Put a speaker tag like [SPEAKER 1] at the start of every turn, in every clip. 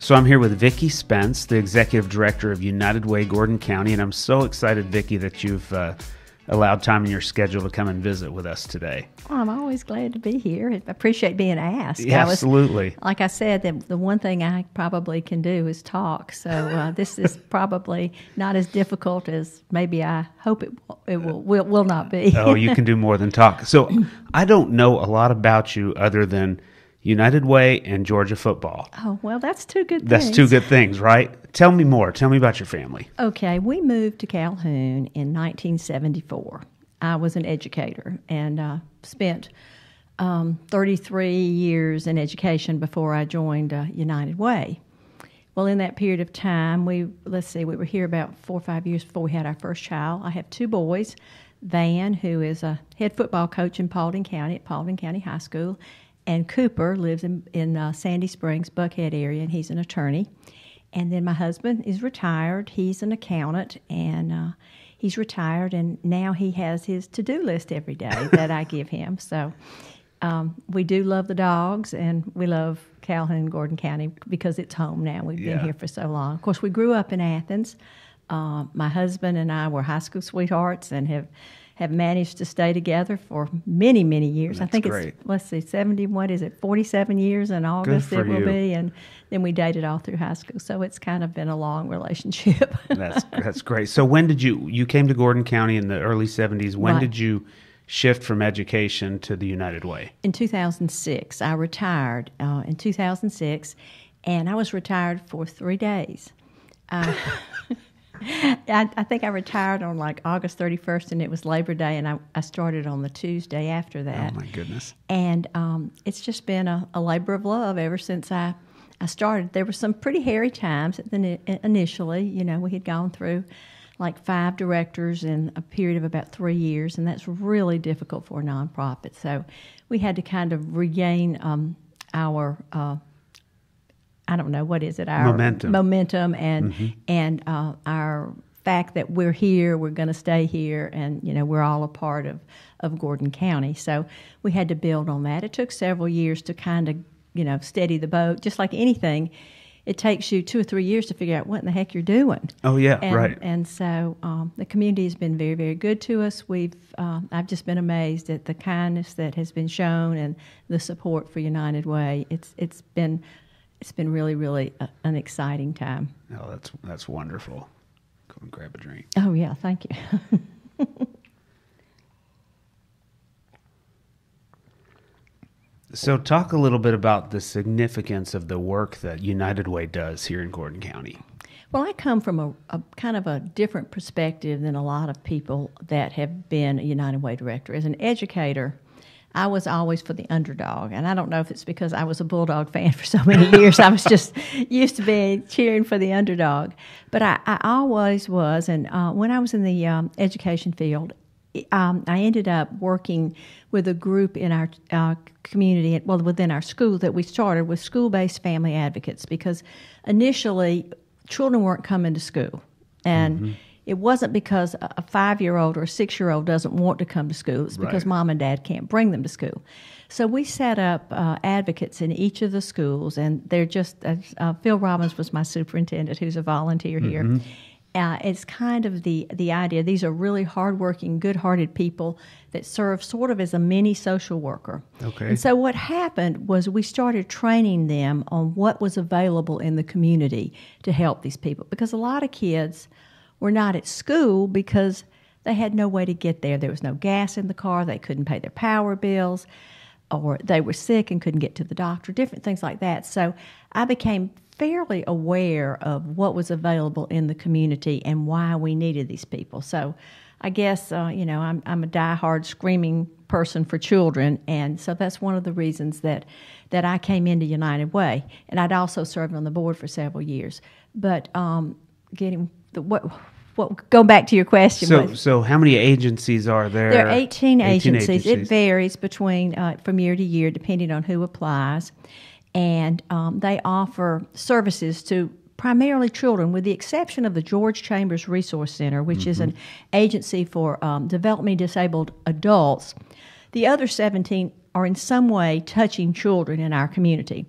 [SPEAKER 1] So I'm here with Vickie Spence, the Executive Director of United Way Gordon County, and I'm so excited, Vickie, that you've allowed time in your schedule to come and visit with us today.
[SPEAKER 2] Well, I'm always glad to be here. I appreciate being asked.
[SPEAKER 1] Yeah, absolutely.
[SPEAKER 2] Like I said, the one thing I probably can do is talk, so this is probably not as difficult as maybe I hope it will not be.
[SPEAKER 1] Oh, you can do more than talk. So I don't know a lot about you other than United Way and Georgia football.
[SPEAKER 2] Oh, well, that's two good things.
[SPEAKER 1] That's two good things, right? Tell me more. Tell me about your family.
[SPEAKER 2] Okay, we moved to Calhoun in 1974. I was an educator and spent 33 years in education before I joined United Way. Well, in that period of time, we were here about 4 or 5 years before we had our first child. I have two boys, Van, who is a head football coach in Paulding County at Paulding County High School, and Cooper lives in Sandy Springs, Buckhead area, and he's an attorney. And then my husband is retired. He's an accountant, and he's retired, and now he has his to-do list every day that I give him. So we do love the dogs, and we love Calhoun, Gordon County, because it's home now. We've been here for so long. Of course, we grew up in Athens. My husband and I were high school sweethearts and have managed to stay together for many, many years.
[SPEAKER 1] That's
[SPEAKER 2] I think
[SPEAKER 1] great.
[SPEAKER 2] it's 47 years in August it will be, and then we dated all through high school. So it's kind of been a long relationship.
[SPEAKER 1] That's great. So when did you came to Gordon County in the early 70s? When did you shift from education to the United Way?
[SPEAKER 2] In 2006. I retired in 2006, and I was retired for 3 days. I think I retired on like August 31st, and it was Labor Day, and I started on the Tuesday after that.
[SPEAKER 1] Oh, my goodness.
[SPEAKER 2] And it's just been a labor of love ever since I started. There were some pretty hairy times initially. You know, we had gone through like 5 directors in a period of about 3 years, and that's really difficult for a nonprofit. So we had to kind of regain our I don't know, what is it? Our momentum and our fact that we're here, we're going to stay here, and, you know, we're all a part of Gordon County. So we had to build on that. It took several years to kind of, you know, steady the boat. Just like anything, it takes you 2 or 3 years to figure out what in the heck you're doing.
[SPEAKER 1] Oh, yeah, right.
[SPEAKER 2] And so the community has been very, very good to us. I've just been amazed at the kindness that has been shown and the support for United Way. It's been really, really an exciting time.
[SPEAKER 1] Oh, that's wonderful. Go and grab a drink.
[SPEAKER 2] Oh, yeah, thank you.
[SPEAKER 1] So talk a little bit about the significance of the work that United Way does here in Gordon County.
[SPEAKER 2] Well, I come from a kind of a different perspective than a lot of people that have been a United Way director. As an educator, I was always for the underdog, and I don't know if it's because I was a Bulldog fan for so many years. I was just used to cheering for the underdog. But I always was, and when I was in the education field, I ended up working with a group in our community, well, within our school that we started with school-based family advocates, because initially children weren't coming to school, and it wasn't because a 5-year-old or a 6-year-old doesn't want to come to school. It's because mom and dad can't bring them to school. So we set up advocates in each of the schools, and they're just, Phil Robbins was my superintendent, who's a volunteer here. It's kind of the idea. These are really hardworking, good-hearted people that serve sort of as a mini social worker.
[SPEAKER 1] Okay.
[SPEAKER 2] And so what happened was we started training them on what was available in the community to help these people, because a lot of kids were not at school because they had no way to get there. There was no gas in the car. They couldn't pay their power bills, or they were sick and couldn't get to the doctor, different things like that. So I became fairly aware of what was available in the community and why we needed these people. So I guess, you know, I'm a diehard screaming person for children, and so that's one of the reasons that I came into United Way. And I'd also served on the board for several years. But go back to your question.
[SPEAKER 1] So how many agencies are there?
[SPEAKER 2] There are 18 agencies. It varies from year to year depending on who applies. And they offer services to primarily children, with the exception of the George Chambers Resource Center, which is an agency for developmentally disabled adults. The other 17 are in some way touching children in our community.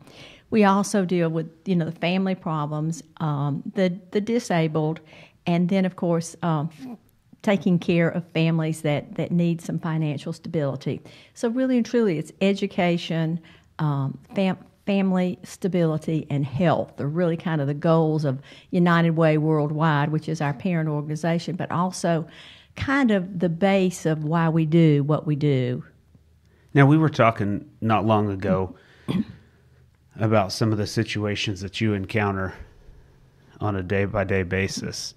[SPEAKER 2] We also deal with, the family problems, the disabled, and then, of course, taking care of families that need some financial stability. So really and truly, it's education, family stability, and health are really kind of the goals of United Way Worldwide, which is our parent organization, but also kind of the base of why we do what we do.
[SPEAKER 1] Now, we were talking not long ago about some of the situations that you encounter on a day-by-day basis.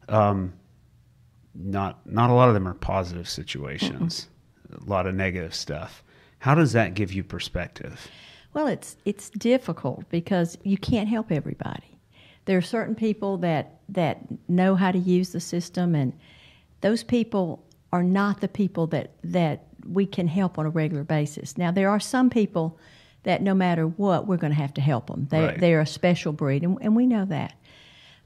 [SPEAKER 1] Not a lot of them are positive situations. A lot of negative stuff. How does that give you perspective?
[SPEAKER 2] Well, it's difficult because you can't help everybody. There are certain people that know how to use the system, and those people are not the people that we can help on a regular basis. Now, there are some people that no matter what, we're going to have to help them. They're a special breed, and we know that.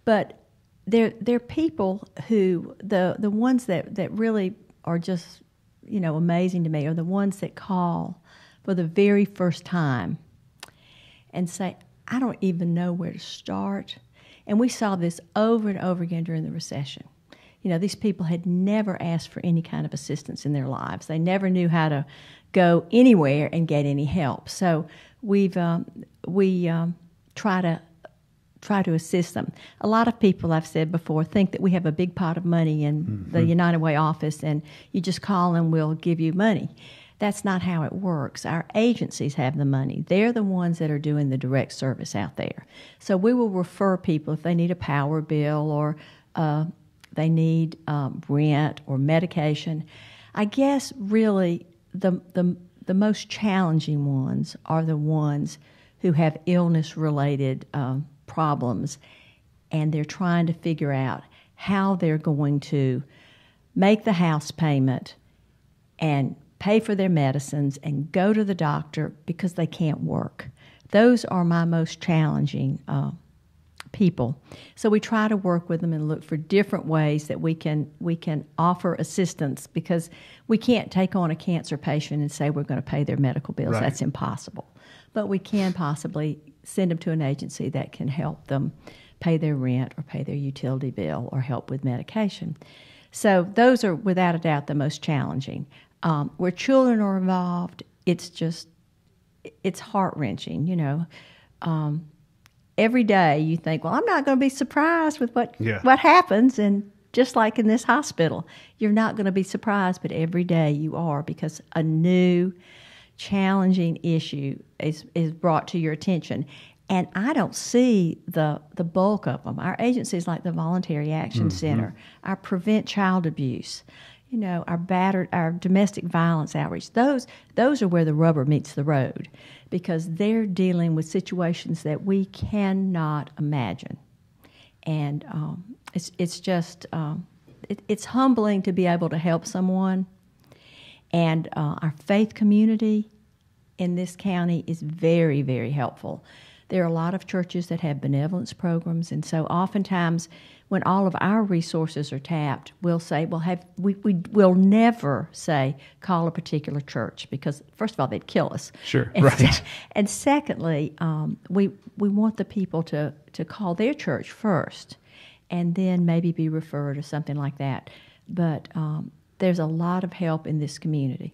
[SPEAKER 2] But they're people who, the ones that really are just, amazing to me are the ones that call for the very first time and say, I don't even know where to start. And we saw this over and over again during the recession. These people had never asked for any kind of assistance in their lives. They never knew how to go anywhere and get any help. So we try to assist them. A lot of people, I've said before, think that we have a big pot of money in the United Way office and you just call and we'll give you money. That's not how it works. Our agencies have the money. They're the ones that are doing the direct service out there. So we will refer people if they need a power bill or they need rent or medication. I guess really the most challenging ones are the ones who have illness-related problems, and they're trying to figure out how they're going to make the house payment and pay for their medicines and go to the doctor because they can't work. Those are my most challenging people. So we try to work with them and look for different ways that we can offer assistance, because we can't take on a cancer patient and say we're going to pay their medical bills. Right. That's impossible. But we can possibly send them to an agency that can help them pay their rent or pay their utility bill or help with medication. So those are without a doubt the most challenging. Where children are involved, it's heart-wrenching, every day you think, well, I'm not going to be surprised with what happens. And just like in this hospital, you're not going to be surprised, but every day you are, because a new challenging issue is brought to your attention. And I don't see the bulk of them. Our agencies like the Voluntary Action Center, our Prevent Child Abuse, our domestic violence outreach, those are where the rubber meets the road, because they're dealing with situations that we cannot imagine. And it's just, it's humbling to be able to help someone. And our faith community in this county is very, very helpful. There are a lot of churches that have benevolence programs, and so oftentimes when all of our resources are tapped, we'll say, we'll never say call a particular church, because first of all, they'd kill us.
[SPEAKER 1] Sure,
[SPEAKER 2] and
[SPEAKER 1] right.
[SPEAKER 2] And secondly, we want the people to call their church first, and then maybe be referred or something like that. But there's a lot of help in this community.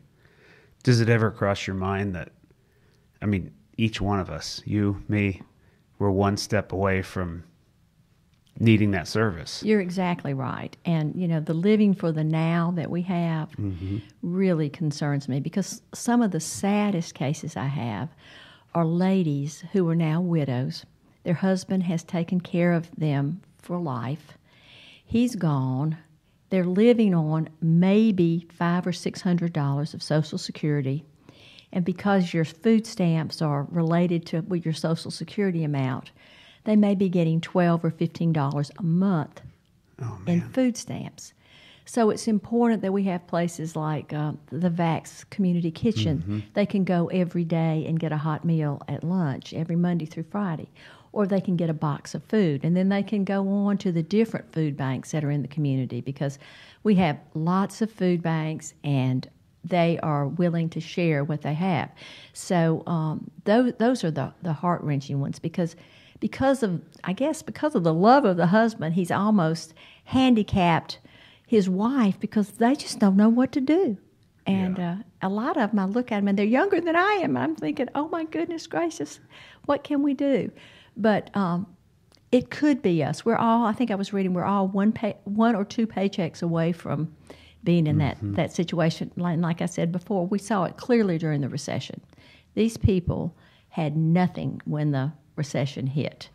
[SPEAKER 1] Does it ever cross your mind that, each one of us, you, me, we're one step away from needing that service?
[SPEAKER 2] You're exactly right. And, the living for the now that we have really concerns me, because some of the saddest cases I have are ladies who are now widows. Their husband has taken care of them for life. He's gone. They're living on maybe $500 or $600 of Social Security. And because your food stamps are related to your Social Security amount, they may be getting $12 or $15 a month in food stamps. So it's important that we have places like the VAX Community Kitchen. They can go every day and get a hot meal at lunch every Monday through Friday. Or they can get a box of food. And then they can go on to the different food banks that are in the community, because we have lots of food banks, and they are willing to share what they have. So those are the heart-wrenching ones because of the love of the husband, he's almost handicapped his wife because they just don't know what to do. And a lot of them, I look at them, and they're younger than I am. I'm thinking, oh, my goodness gracious, what can we do? But it could be us. I think I was reading, we're all one or two paychecks away from being in that situation. Like I said before, we saw it clearly during the recession. These people had nothing when the recession hit.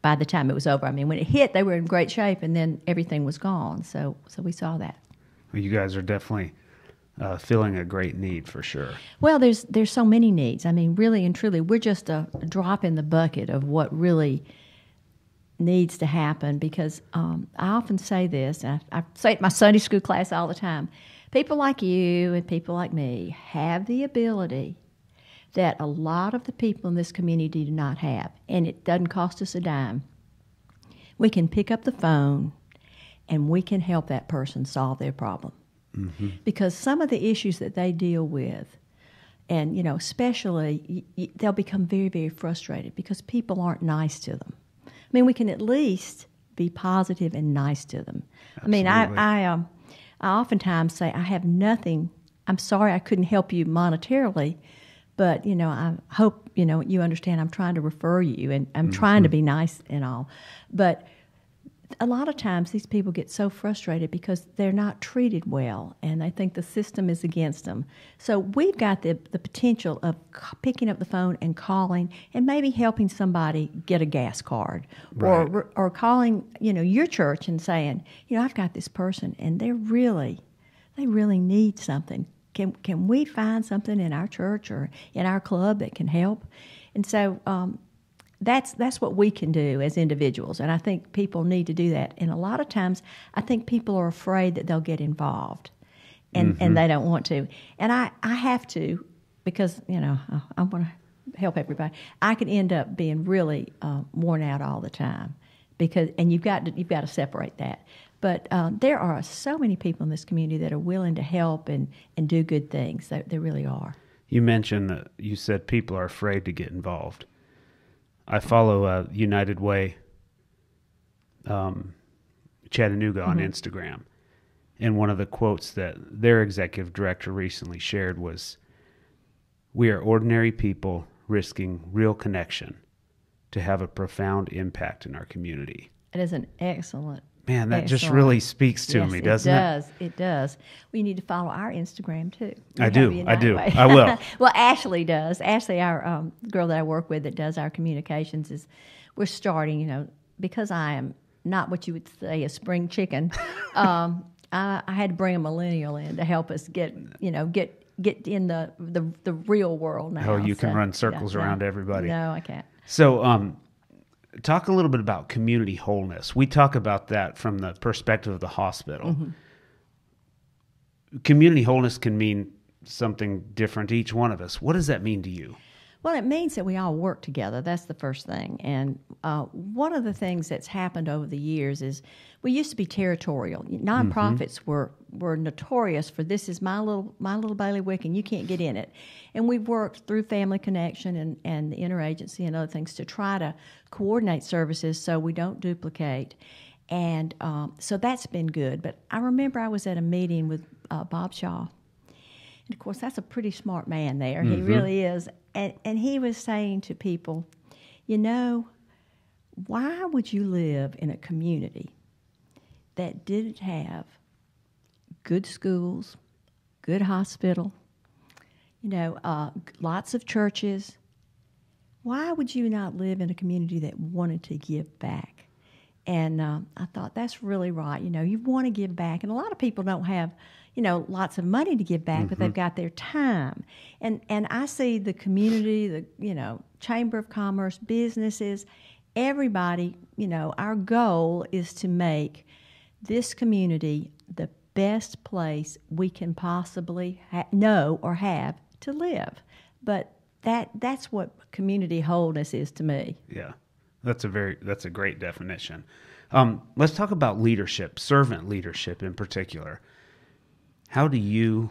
[SPEAKER 2] By the time it was over, I mean, when it hit, they were in great shape, and then everything was gone. So we saw that.
[SPEAKER 1] Well, you guys are definitely filling a great need for sure.
[SPEAKER 2] Well, there's so many needs. I mean, really and truly, we're just a drop in the bucket of what really needs to happen because I often say this, and I say it in my Sunday school class all the time, people like you and people like me have the ability that a lot of the people in this community do not have, and it doesn't cost us a dime. We can pick up the phone and we can help that person solve their problem. Mm-hmm. Because some of the issues that they deal with, and especially, they'll become very, very frustrated because people aren't nice to them. I mean, we can at least be positive and nice to them. Absolutely. I mean, I oftentimes say, I have nothing. I'm sorry I couldn't help you monetarily, but I hope you understand. I'm trying to refer you, and I'm trying to be nice and all. But a lot of times these people get so frustrated because they're not treated well, and they think the system is against them. So we've got the potential of picking up the phone and calling and maybe helping somebody get a gas card, right. or calling your church and saying, I've got this person and they really need something. Can we find something in our church or in our club that can help? And so that's what we can do as individuals, and I think people need to do that. And a lot of times, I think people are afraid that they'll get involved, and they don't want to. And I have to, because I want to help everybody. I can end up being really worn out all the time, and you've got to separate that. But there are so many people in this community that are willing to help and do good things. There really are. You
[SPEAKER 1] mentioned that you said people are afraid to get involved. I follow United Way Chattanooga on Instagram, and one of the quotes that their executive director recently shared was, "We are ordinary people risking real connection to have a profound impact in our community."
[SPEAKER 2] It is an excellent.
[SPEAKER 1] Man, that just really speaks to me, doesn't it?
[SPEAKER 2] It does. Well, you need to follow our Instagram, too.
[SPEAKER 1] I do. I will.
[SPEAKER 2] Well, Ashley does. Ashley, our girl that I work with that does our communications, we're starting, because I am not what you would say a spring chicken, I had to bring a millennial in to help us get in the real world now.
[SPEAKER 1] Oh, you can run circles around everybody.
[SPEAKER 2] No, I can't.
[SPEAKER 1] So, talk a little bit about community wholeness. We talk about that from the perspective of the hospital. Mm-hmm. Community wholeness can mean something different to each one of us. What does that mean to you?
[SPEAKER 2] Well, it means that we all work together. That's the first thing. And one of the things that's happened over the years is we used to be territorial. Nonprofits were notorious for, this is my little bailiwick and you can't get in it. And we've worked through Family Connection and the interagency and other things to try to coordinate services so we don't duplicate. And so that's been good. But I remember I was at a meeting with Bob Shaw. And, of course, that's a pretty smart man there. Mm-hmm. He really is. And he was saying to people, why would you live in a community that didn't have good schools, good hospital, lots of churches? Why would you not live in a community that wanted to give back? And I thought, that's really right. You want to give back. And a lot of people don't have lots of money to give back, but they've got their time. And I see the community, the Chamber of Commerce, businesses, everybody, our goal is to make this community the best place we can possibly know or have to live. But that's what community wholeness is to me.
[SPEAKER 1] Yeah, that's a great definition. Let's talk about leadership, servant leadership in particular. How do you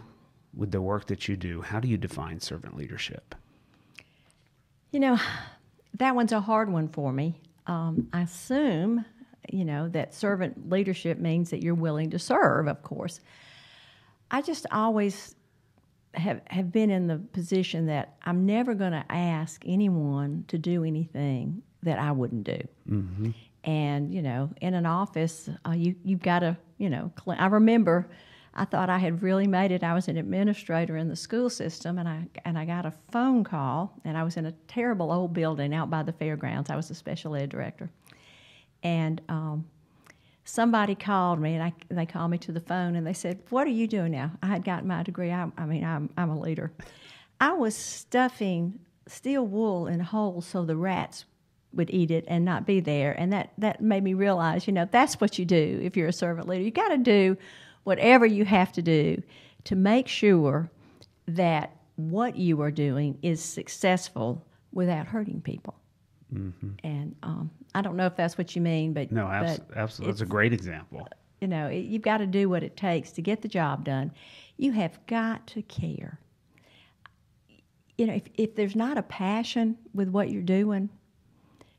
[SPEAKER 1] with the work that you do, how do you define servant leadership?
[SPEAKER 2] You know, that one's a hard one for me. I assume, that servant leadership means that you're willing to serve, of course. I just always have been in the position that I'm never going to ask anyone to do anything that I wouldn't do. Mm-hmm. And, in an office, you've got to, I remember I thought I had really made it. I was an administrator in the school system, and I got a phone call, and I was in a terrible old building out by the fairgrounds. I was a special ed director. And somebody called me, and they called me to the phone, and they said, "What are you doing now?" I had gotten my degree. I'm a leader. I was stuffing steel wool in holes so the rats would eat it and not be there. And that made me realize, that's what you do if you're a servant leader. You got to do whatever you have to do to make sure that what you are doing is successful without hurting people. Mm-hmm. And I don't know if that's what you mean, but
[SPEAKER 1] no, absolutely, that's a great example.
[SPEAKER 2] You've got to do what it takes to get the job done. You have got to care. If there's not a passion with what you're doing,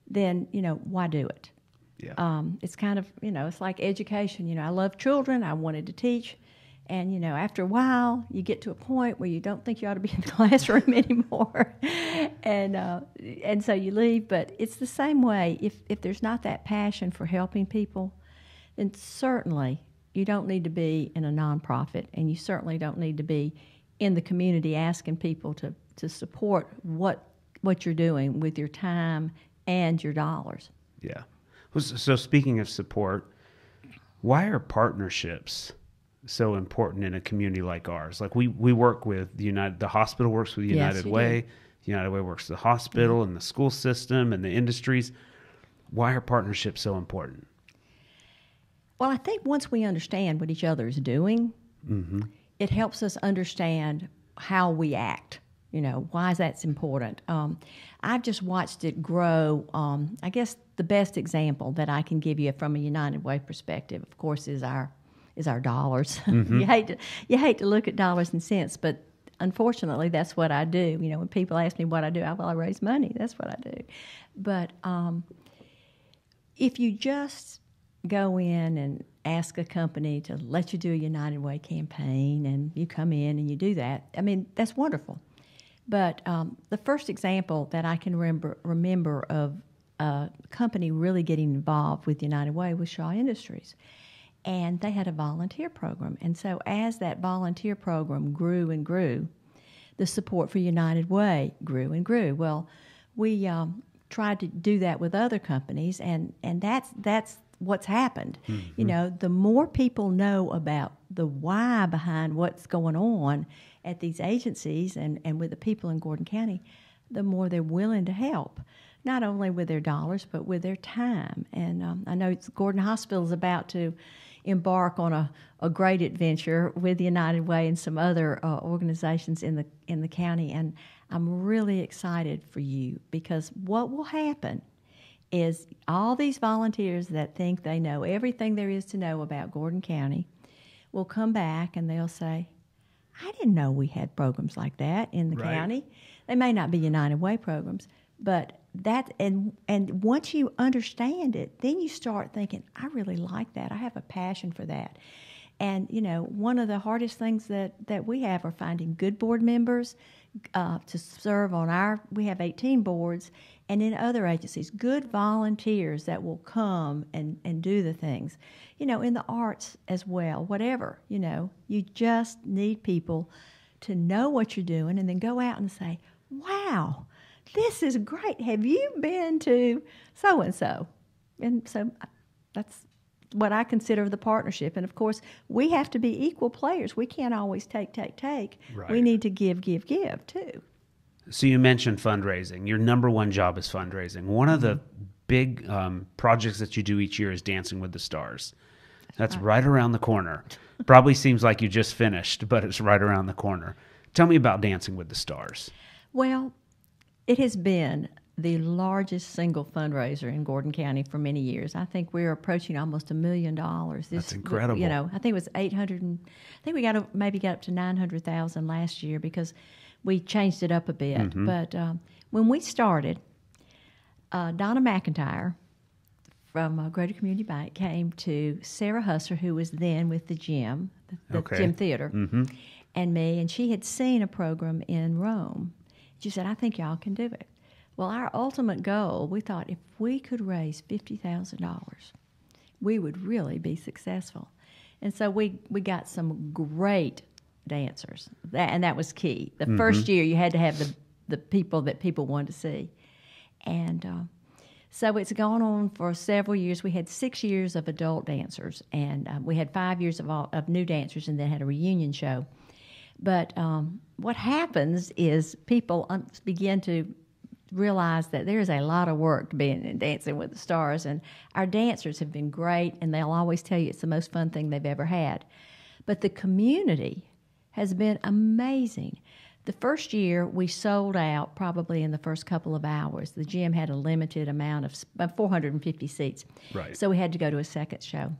[SPEAKER 2] then why do it?
[SPEAKER 1] Yeah.
[SPEAKER 2] It's kind of it's like education. I love children. I wanted to teach, and after a while, you get to a point where you don't think you ought to be in the classroom anymore, and so you leave. But it's the same way. If there's not that passion for helping people, then certainly you don't need to be in a nonprofit, and you certainly don't need to be in the community asking people to support what you're doing with your time and your dollars.
[SPEAKER 1] Yeah. So speaking of support, why are partnerships so important in a community like ours? Like we work with the hospital works with United Way. United Way works with the hospital and the school system and the industries. Why are partnerships so important?
[SPEAKER 2] Well, I think once we understand what each other is doing,
[SPEAKER 1] mm-hmm.
[SPEAKER 2] it helps us understand how we act. Why is that important? I've just watched it grow. I guess the best example that I can give you from a United Way perspective, of course, is our dollars.
[SPEAKER 1] Mm-hmm.
[SPEAKER 2] You hate to look at dollars and cents, but unfortunately, that's what I do. When people ask me what I do, I raise money. That's what I do. But if you just go in and ask a company to let you do a United Way campaign, and you come in and you do that, that's wonderful. But the first example that I can remember of a company really getting involved with United Way was Shaw Industries. And they had a volunteer program. And so as that volunteer program grew and grew, the support for United Way grew and grew. Well, we tried to do that with other companies, and that's what's happened. Mm-hmm. The more people know about the why behind what's going on at these agencies and with the people in Gordon County, the more they're willing to help, not only with their dollars, but with their time. And I know Gordon Hospital is about to embark on a great adventure with the United Way and some other organizations in the county, and I'm really excited for you, because what will happen is all these volunteers that think they know everything there is to know about Gordon County will come back and they'll say, "I didn't know we had programs like that in the county." They may not be United Way programs, but that and once you understand it, then you start thinking, "I really like that. I have a passion for that." And one of the hardest things that we have are finding good board members to serve on we have 18 boards, and in other agencies, good volunteers that will come and do the things. In the arts as well, whatever, you just need people to know what you're doing and then go out and say, "Wow, this is great. Have you been to so-and-so?" And so that's what I consider the partnership. And, of course, we have to be equal players. We can't always take.
[SPEAKER 1] Right.
[SPEAKER 2] We need to give, too.
[SPEAKER 1] So you mentioned fundraising. Your number one job is fundraising. One of the big projects that you do each year is Dancing with the Stars. That's right around the corner. Probably seems like you just finished, but it's right around the corner. Tell me about Dancing with the Stars.
[SPEAKER 2] Well, it has been the largest single fundraiser in Gordon County for many years. I think we're approaching almost $1 million.
[SPEAKER 1] That's incredible.
[SPEAKER 2] You know, I think it was 800. I think we maybe got up to 900,000 last year because we changed it up a bit.
[SPEAKER 1] Mm-hmm.
[SPEAKER 2] But when we started, Donna McIntyre from Greater Community Bank came to Sarah Husser, who was then with the gym, the gym theater,
[SPEAKER 1] mm-hmm.
[SPEAKER 2] and me, and she had seen a program in Rome. She said, I think y'all can do it. Well, our ultimate goal, we thought if we could raise $50,000, we would really be successful. And so we got some great dancers, and that was key. The
[SPEAKER 1] mm-hmm.
[SPEAKER 2] first year, you had to have the people that people wanted to see. And so it's gone on for several years. We had 6 years of adult dancers, and we had 5 years of new dancers, and then had a reunion show. But what happens is people begin to realize that there's a lot of work to being in Dancing with the Stars, and our dancers have been great, and they'll always tell you it's the most fun thing they've ever had. But the community has been amazing. The first year, we sold out probably in the first couple of hours. The gym had a limited amount of 450 seats.
[SPEAKER 1] Right.
[SPEAKER 2] So we had to go to a second show.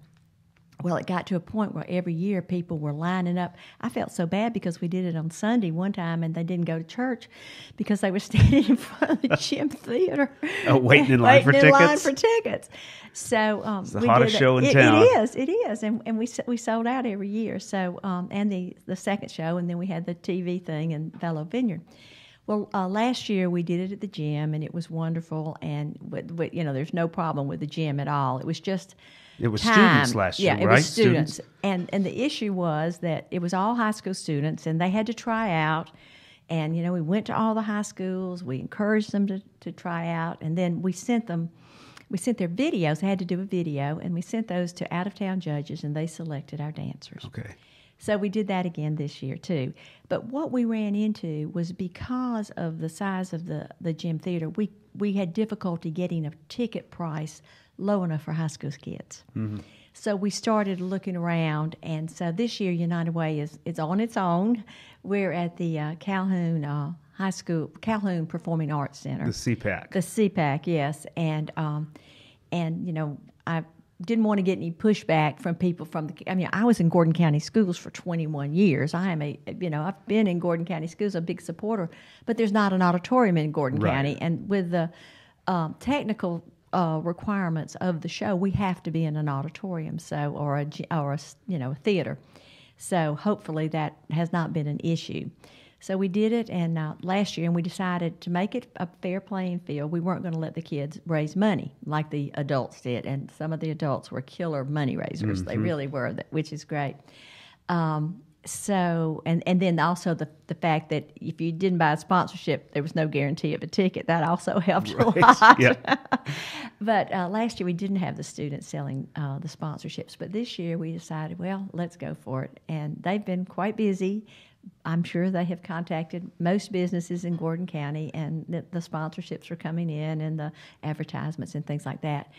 [SPEAKER 2] Well, it got to a point where every year people were lining up. I felt so bad because we did it on Sunday one time and they didn't go to church because they were standing in front of the gym theater.
[SPEAKER 1] Oh, waiting in line for tickets?
[SPEAKER 2] So
[SPEAKER 1] it's the hottest show in town.
[SPEAKER 2] It is. And we sold out every year. So and the second show, and then we had the TV thing in Fellow Vineyard. Well, last year we did it at the gym, and it was wonderful. And you know, there's no problem with the gym at all. It was just
[SPEAKER 1] it was
[SPEAKER 2] time.
[SPEAKER 1] Students last year,
[SPEAKER 2] right?
[SPEAKER 1] It
[SPEAKER 2] was students. And the issue was that it was all high school students, and they had to try out. And, you know, we went to all the high schools. We encouraged them to try out. And then we sent their videos. They had to do a video, and we sent those to out-of-town judges, and they selected our dancers.
[SPEAKER 1] Okay.
[SPEAKER 2] So we did that again this year, too. But what we ran into was because of the size of the gym theater, we had difficulty getting a ticket price low enough for high school kids. Mm-hmm. So we started looking around, and so this year United Way is on its own. We're at the Calhoun High School, Calhoun Performing Arts Center.
[SPEAKER 1] The CPAC.
[SPEAKER 2] The CPAC, yes. And you know, I didn't want to get any pushback from people I was in Gordon County schools for 21 years. I've been in Gordon County schools, a big supporter, but there's not an auditorium in Gordon County. And with the technical requirements of the show, we have to be in an auditorium, or a theater. So hopefully that has not been an issue. So we did it, and last year, and we decided to make it a fair playing field. We weren't going to let the kids raise money like the adults did, and some of the adults were killer money raisers. Mm-hmm. They really were, which is great. So, and then also the fact that if you didn't buy a sponsorship, there was no guarantee of a ticket. That also helped a lot. Yeah. But last year we didn't have the students selling the sponsorships. But this year we decided, well, let's go for it. And they've been quite busy. I'm sure they have contacted most businesses in Gordon County, and the sponsorships are coming in, and the advertisements and things like that.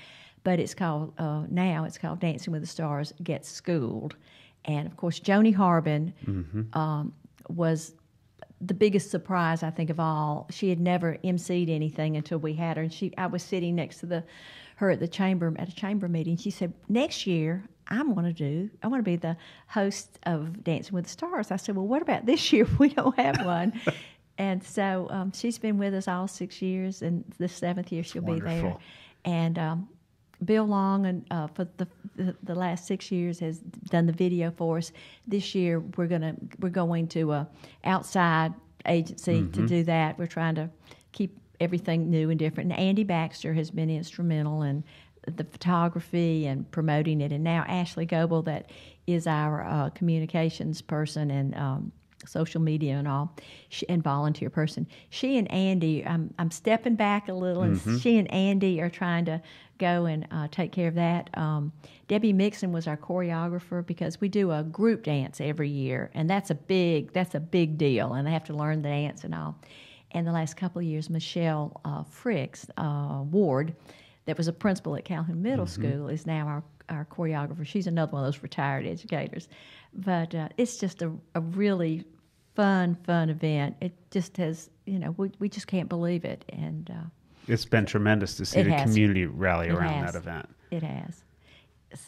[SPEAKER 2] But it's called now it's called Dancing with the Stars Gets Schooled. And, of course, Joni Harbin
[SPEAKER 1] mm-hmm.
[SPEAKER 2] Was the biggest surprise, I think, of all. She had never emceed anything until we had her. And I was sitting next to her at a chamber meeting. She said, next year, I want to be the host of Dancing with the Stars. I said, well, what about this year? We don't have one. And so she's been with us all 6 years, and the 7th year she'll be there. And Bill Long, and for the last 6 years, has done the video for us. This year, we're going to a outside agency
[SPEAKER 1] mm-hmm.
[SPEAKER 2] to do that. We're trying to keep everything new and different. And Andy Baxter has been instrumental in the photography and promoting it. And now Ashley Goebel, that is our communications person and social media and all, and volunteer person. She and Andy, I'm stepping back a little,
[SPEAKER 1] mm-hmm.
[SPEAKER 2] and she and Andy are trying to go and take care of that. Debbie Mixon was our choreographer, because we do a group dance every year, and that's a big deal, and they have to learn the dance and all. And the last couple of years, Michelle Fricks Ward, that was a principal at Calhoun Middle
[SPEAKER 1] mm-hmm.
[SPEAKER 2] School, is now our choreographer. She's another one of those retired educators. But it's just a really fun event. It just has, we just can't believe it. And
[SPEAKER 1] It's been tremendous to see
[SPEAKER 2] It
[SPEAKER 1] the
[SPEAKER 2] has.
[SPEAKER 1] community rally
[SPEAKER 2] It
[SPEAKER 1] around
[SPEAKER 2] has.
[SPEAKER 1] that event.
[SPEAKER 2] It has.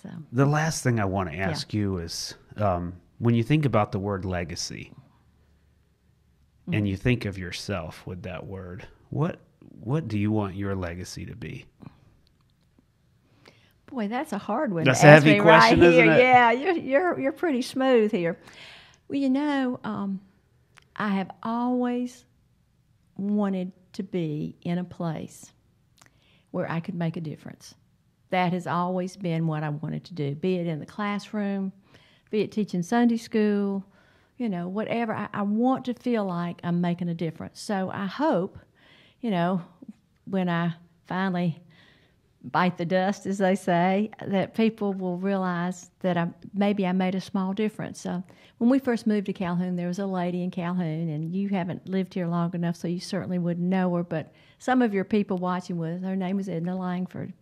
[SPEAKER 2] So
[SPEAKER 1] The last thing I want to ask you is, when you think about the word legacy, and you think of yourself with that word, what do you want your legacy to be?
[SPEAKER 2] boy, that's a hard one.
[SPEAKER 1] That's
[SPEAKER 2] to
[SPEAKER 1] a
[SPEAKER 2] ask
[SPEAKER 1] heavy
[SPEAKER 2] me
[SPEAKER 1] question,
[SPEAKER 2] right here.
[SPEAKER 1] isn't it?
[SPEAKER 2] Yeah, you're pretty smooth here. Well, you know, I have always wanted to be in a place where I could make a difference. That has always been what I wanted to do, be it in the classroom, be it teaching Sunday school, you know, whatever. I want to feel like I'm making a difference. So I hope, you know, when I finally bite the dust, as they say, that people will realize that maybe I made a small difference. When we first moved to Calhoun, there was a lady in Calhoun, and you haven't lived here long enough, so you certainly wouldn't know her, but some of your people watching with her name was Edna Langford.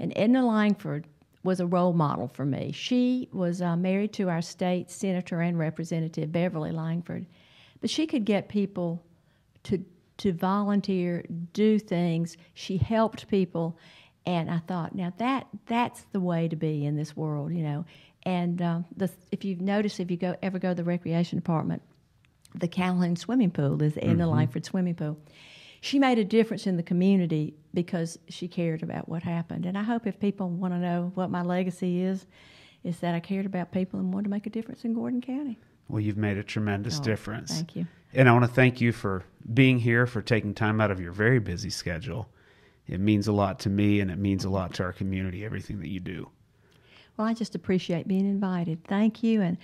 [SPEAKER 2] And Edna Langford was a role model for me. She was married to our state senator and representative, Beverly Langford, but she could get people to volunteer, do things. She helped people. And I thought, now that's the way to be in this world, you know. And if you've noticed, if you ever go to the recreation department, the Calhoun swimming pool is the Edna Langford swimming pool. She made a difference in the community because she cared about what happened. And I hope if people want to know what my legacy is that I cared about people and wanted to make a difference in Gordon County.
[SPEAKER 1] Well, you've made a tremendous difference.
[SPEAKER 2] Thank you.
[SPEAKER 1] And I want to thank you for being here, for taking time out of your very busy schedule. It means a lot to me, and it means a lot to our community, everything that you do.
[SPEAKER 2] Well, I just appreciate being invited. Thank you. And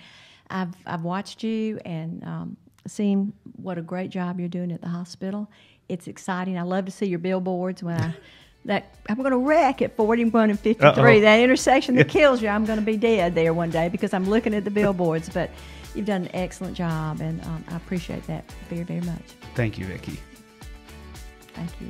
[SPEAKER 2] I've watched you and seen what a great job you're doing at the hospital. It's exciting. I love to see your billboards when I'm going to wreck at 41 and 53.
[SPEAKER 1] Uh-oh.
[SPEAKER 2] That intersection that kills you, I'm going to be dead there one day because I'm looking at the billboards. But you've done an excellent job, and I appreciate that very, very much.
[SPEAKER 1] Thank you, Vickie.
[SPEAKER 2] Thank you.